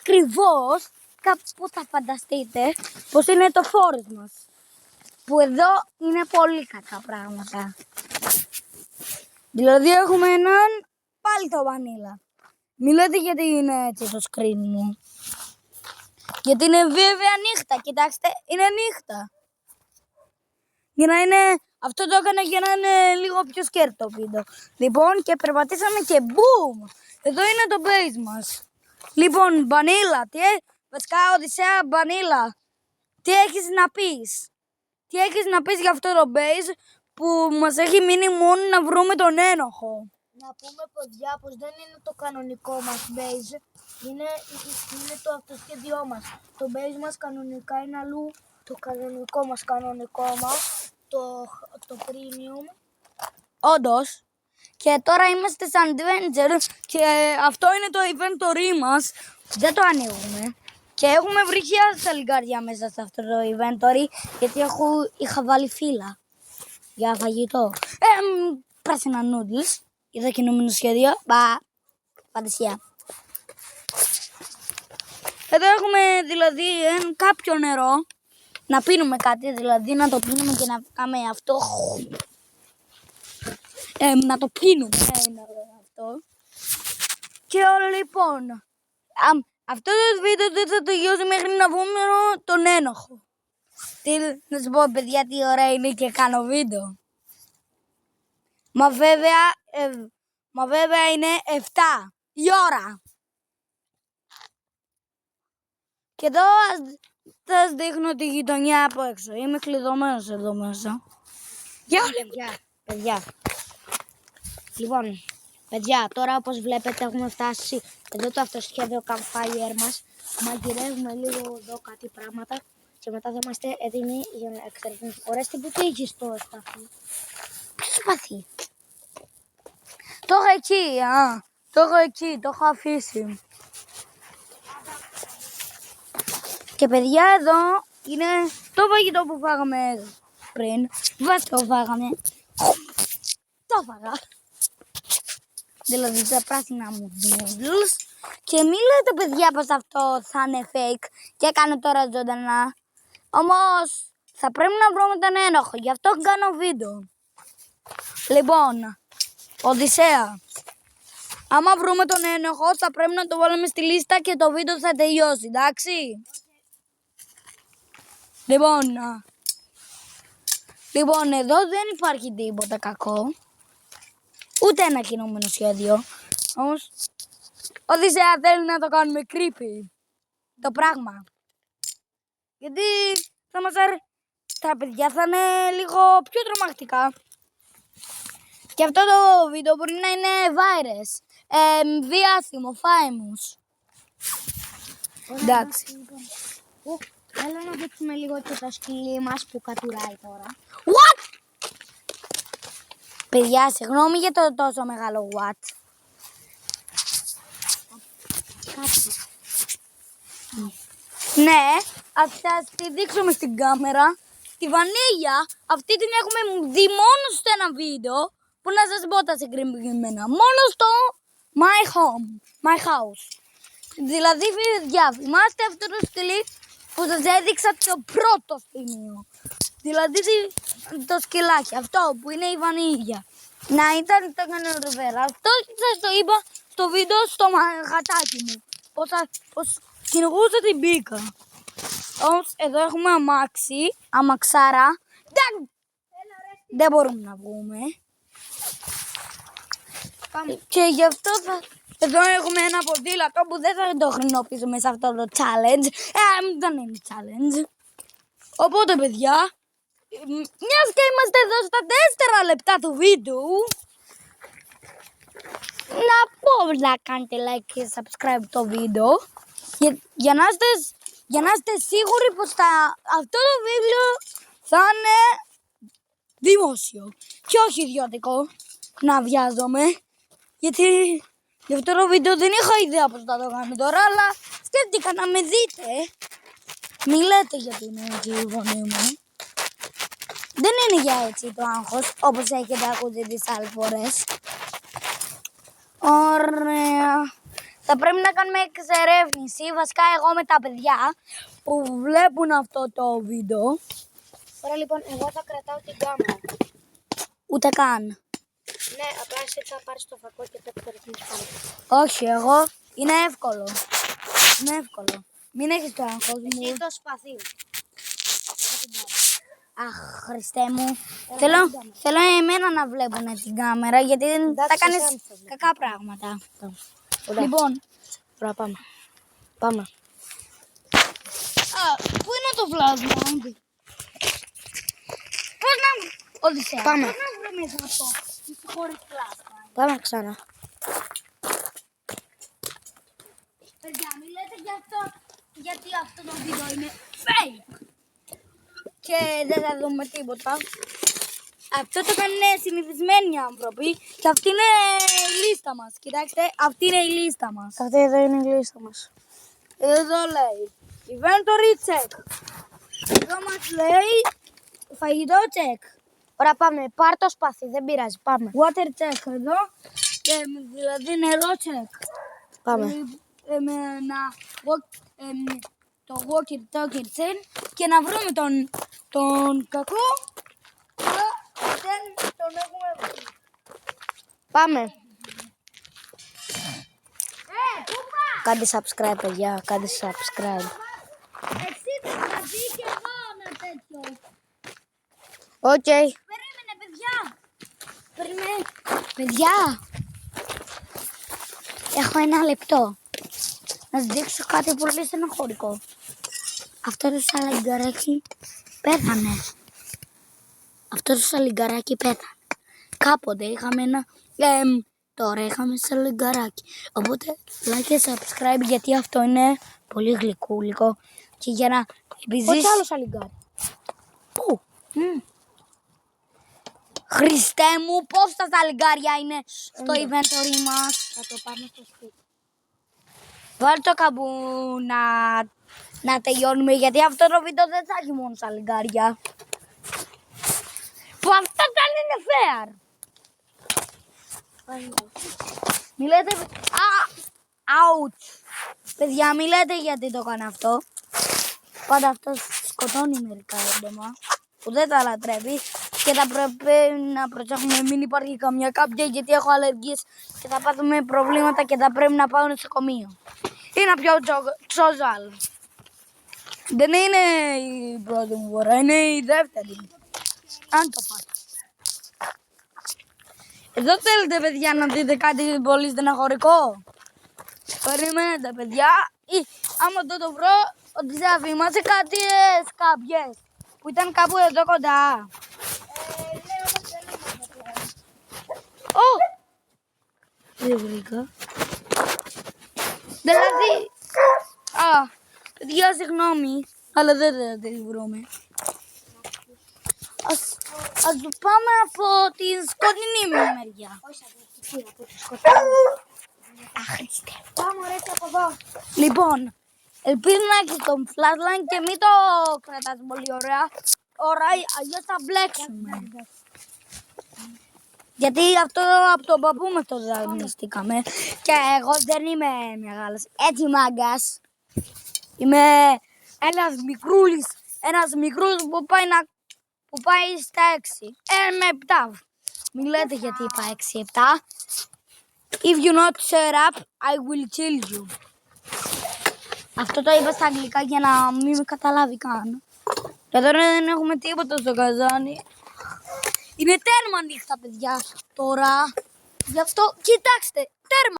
ακριβώς, πώς θα φανταστείτε, πως είναι το φόρος μας. Που εδώ είναι πολύ κακά πράγματα. Δηλαδή έχουμε έναν πάλι το βανίλα. Μη λέτε γιατί είναι έτσι το screen μου. Γιατί είναι βέβαια νύχτα, κοιτάξτε, είναι νύχτα. Για να είναι, αυτό το έκανα για να είναι λίγο πιο σκέρ το βίντεο. Λοιπόν, και περπατήσαμε και boom! Εδώ είναι το base μας. Λοιπόν, Βανίλα, βασικά Οδυσσέα, Βανίλα, τι έχεις να πεις? Τι έχεις να πεις για αυτό το base που μας έχει μείνει μόνο να βρούμε τον ένοχο? Να πούμε, παιδιά, πως δεν είναι το κανονικό μας base, είναι το αυτοσχέδιό μας. Το base μας κανονικά είναι αλλού, το κανονικό μας, το premium. Όντως. Και τώρα είμαστε σαν adventure και αυτό είναι το inventory μας. Δεν το ανοίγουμε. Και έχουμε βρει χιλιάδες λιγάρια μέσα σε αυτό το inventory γιατί είχα βάλει φύλλα για φαγητό. Πράσινα noodles. Είδα κινούμενο σχέδιο. Φαντασία. Εδώ έχουμε δηλαδή κάποιο νερό. Να πίνουμε κάτι, δηλαδή να το πίνουμε και να κάνουμε αυτό. Να το πίνουμε αυτό. Και λοιπόν, αυτό το βίντεο δεν θα τελειώσει μέχρι να βγούμε τον ένοχο. Να σου πω, παιδιά, τι ωραία είναι και κάνω βίντεο. Μα βέβαια είναι 7 η ώρα. Και εδώ θα σας δείχνω τη γειτονιά από έξω. Είμαι κλειδωμένος εδώ μέσα. Γεια, παιδιά. Λοιπόν, παιδιά, τώρα όπως βλέπετε έχουμε φτάσει εδώ το αυτοσχέδιο campfire μας. Μαγειρεύουμε λίγο εδώ κάτι πράγματα και μετά θα είμαστε έτοιμοι για να εξερευνήσουμε. Ωραία, στην που έχεις το σταθμό. Ποιος παθεί? Το έχω εκεί, το έχω αφήσει. Και παιδιά, εδώ είναι το φαγητό που φάγαμε πριν. Βάστε το φάγαμε. Το φάγα. Δηλαδή τα πράσινα μου noodles. Και μην λέτε, παιδιά, πως αυτό θα είναι fake και έκανε τώρα ζωντανά. Όμως θα πρέπει να βρούμε τον ένοχο, γι' αυτό κάνω βίντεο. Λοιπόν, Οδυσσέα, άμα βρούμε τον ένοχο θα πρέπει να το βάλουμε στη λίστα και το βίντεο θα τελειώσει, εντάξει? Λοιπόν, εδώ δεν υπάρχει τίποτα κακό. Ούτε ένα κινούμενο σχέδιο. Όμως, Οδυσσέα θέλει να το κάνουμε creepy. Το πράγμα. Γιατί τα παιδιά θα είναι λίγο πιο τρομακτικά. Και αυτό το βίντεο μπορεί να είναι virus. Διάσημο, famous. Εντάξει. Έλα να δείξουμε λίγο και το σκυλί μας που κατουράει τώρα. What? Παιδιά, συγγνώμη για το τόσο μεγάλο what. Ναι, ας σας τη δείξουμε στην κάμερα. Τη βανίλια, αυτή την έχουμε δει μόνο στο ένα βίντεο που να σας πω τα συγκεκριμένα. Μόνο στο My Home, My House. Δηλαδή, παιδιά, θυμάστε αυτό το σκυλί που σας έδειξα το πρώτο σημείο. Δηλαδή το σκυλάκι, αυτό που είναι η βανίλια. Να ήταν το κανένα. Αυτό σας το είπα στο βίντεο στο μαγατάκι μου. Πως κυνηγούσα την μπίκα. Όμως εδώ έχουμε αμάξι, αμαξάρα. Δεν μπορούμε να βγούμε. Πάμε. Και γι' αυτό εδώ έχουμε ένα ποδήλατο που δεν θα το χρησιμοποιήσουμε σε αυτό το challenge. Δεν είναι challenge. Οπότε, παιδιά, μιας και είμαστε εδώ στα 4 λεπτά του βίντεο, να πω να κάνετε like και subscribe το βίντεο για να είστε σίγουροι πως αυτό το βίντεο θα είναι δημόσιο και όχι ιδιωτικό. Να βιάζομαι, γιατί για αυτό το βίντεο δεν είχα ιδέα πως θα το κάνω τώρα, αλλά σκέφτηκα να με δείτε. Μη λέτε γιατί είναι έτσι η φωνή μου. Δεν είναι για έτσι το άγχος, όπως έχετε ακούσει τις άλλες φορές. Ωραία. θα πρέπει να κάνουμε εξερεύνηση, βασικά εγώ με τα παιδιά που βλέπουν αυτό το βίντεο. Τώρα λοιπόν, εγώ θα κρατάω την κάμερα. Ούτε καν. Ναι, απλά εσύ θα πάρεις το φακό και το ρυθμίσεις πάνω. Όχι, εγώ είναι εύκολο. Είναι εύκολο. Μην έχεις το άγχος μου. Εσύ το σπαθί. Αχ, Χριστέ μου. Θέλω εμένα να βλέπουν την κάμερα γιατί θα Εντάξει, κάνεις εσένα θα βλέπω. κακά πράγματα. Ωραία. Λοιπόν, Τώρα πάμε. Πάμε. πού είναι το πλάσμα, Άντι? Πώς να... Οδυσσέα, Πάμε. πώς να βρούμε αυτό χωρίς πλάσμα? Πάμε ξανά. Παιδιά, μην λέτε γι' αυτό, γιατί αυτό το βίντεο είναι fake. Και δεν θα δούμε τίποτα. Αυτό το κάνουν συνηθισμένοι άνθρωποι και αυτή είναι η λίστα μας. Κοιτάξτε, αυτή είναι η λίστα μας. Αυτή εδώ είναι η λίστα μας. Εδώ λέει inventory check. Εδώ μας λέει φαγητό check. Ωραία, πάμε. Πάρ' το σπαθί, δεν πειράζει. Πάμε. Water check εδώ. Δηλαδή νερό check. Πάμε. Το walkie talkie chain και να βρούμε τον κακό. Δεν τον έχουμε βρει. Πάμε. Πού πας? Κάντε subscribe, παιδιά. Κάντε subscribe. Εσύ θα δει και εγώ ένα τέτοιο. Οκ. Περίμενε, παιδιά. Περίμενε. Παιδιά. Έχω ένα λεπτό. Να σας δείξω κάτι πολύ στενοχωρικό. Αυτό το σαλιγκαράκι πέθανε. Αυτό το σαλιγκαράκι πέθανε. Κάποτε είχαμε ένα... τώρα είχαμε σαλιγκαράκι. Οπότε like και subscribe γιατί αυτό είναι πολύ γλυκούλικο. Και για να επιζήσεις... Όχι άλλο σαλιγκάρι. Πού? Χριστέ μου, πώς τα σαλιγκάρια είναι στο inventory μας. Θα το πάμε στο σπίτι. Βάλ το κάπου να τελειώνουμε γιατί αυτό το βίντεο δεν θα έχει μόνο σαλιγκάρια. Που αυτό δεν είναι fair. Μη λέτε... Ouch. Παιδιά, μη λέτε γιατί το έκανα αυτό. Πάντα αυτό σκοτώνει μερικά έντομα που δεν τα λατρεύει και θα πρέπει να προσέχουμε μην υπάρχει καμιά κάποια γιατί έχω αλλεργίες και θα πάθουμε προβλήματα και θα πρέπει να πάω νοσοκομείο. Είναι πιο τσόζαλ. Δεν είναι η πρώτη μου φορά, είναι η δεύτερη. Αν το πάτε. Εδώ θέλετε παιδιά να δείτε κάτι πολύ στεναχωρικό. Περιμένετε παιδιά. Ή άμα το βρω ότι θα θυμάσαι κάτι σκάπιες που ήταν κάπου εδώ κοντά. Δεν βρήκα. Δηλαδή, παιδιά συγγνώμη, αλλά δεν θα τις βρούμε. Ας το πάμε από τη σκοτεινή μεριά. Όχι, από τη σκοτεινή. Αχρήστε. Πάμε, ωραία, από εδώ. Λοιπόν, ελπίζω να έχεις τον flatline και μην το κρατάς πολύ ωραία. Αλλιώς θα μπλέξουμε. Γιατί αυτό από τον παππού μας το δανειστήκαμε. Και εγώ δεν είμαι μεγάλος. Έτσι μάγκας. Είμαι ένας μικρούλης. Ένας μικρούς που πάει στα 6. Με 7. Μην λέτε γιατί είπα 6-7. If you not shut up, I will kill you. Αυτό το είπα στα αγγλικά για να μην με καταλάβει καν. Και τώρα δεν έχουμε τίποτα στο καζάνι. Είναι τέρμα νύχτα παιδιά τώρα. Γι' αυτό κοιτάξτε, τέρμα.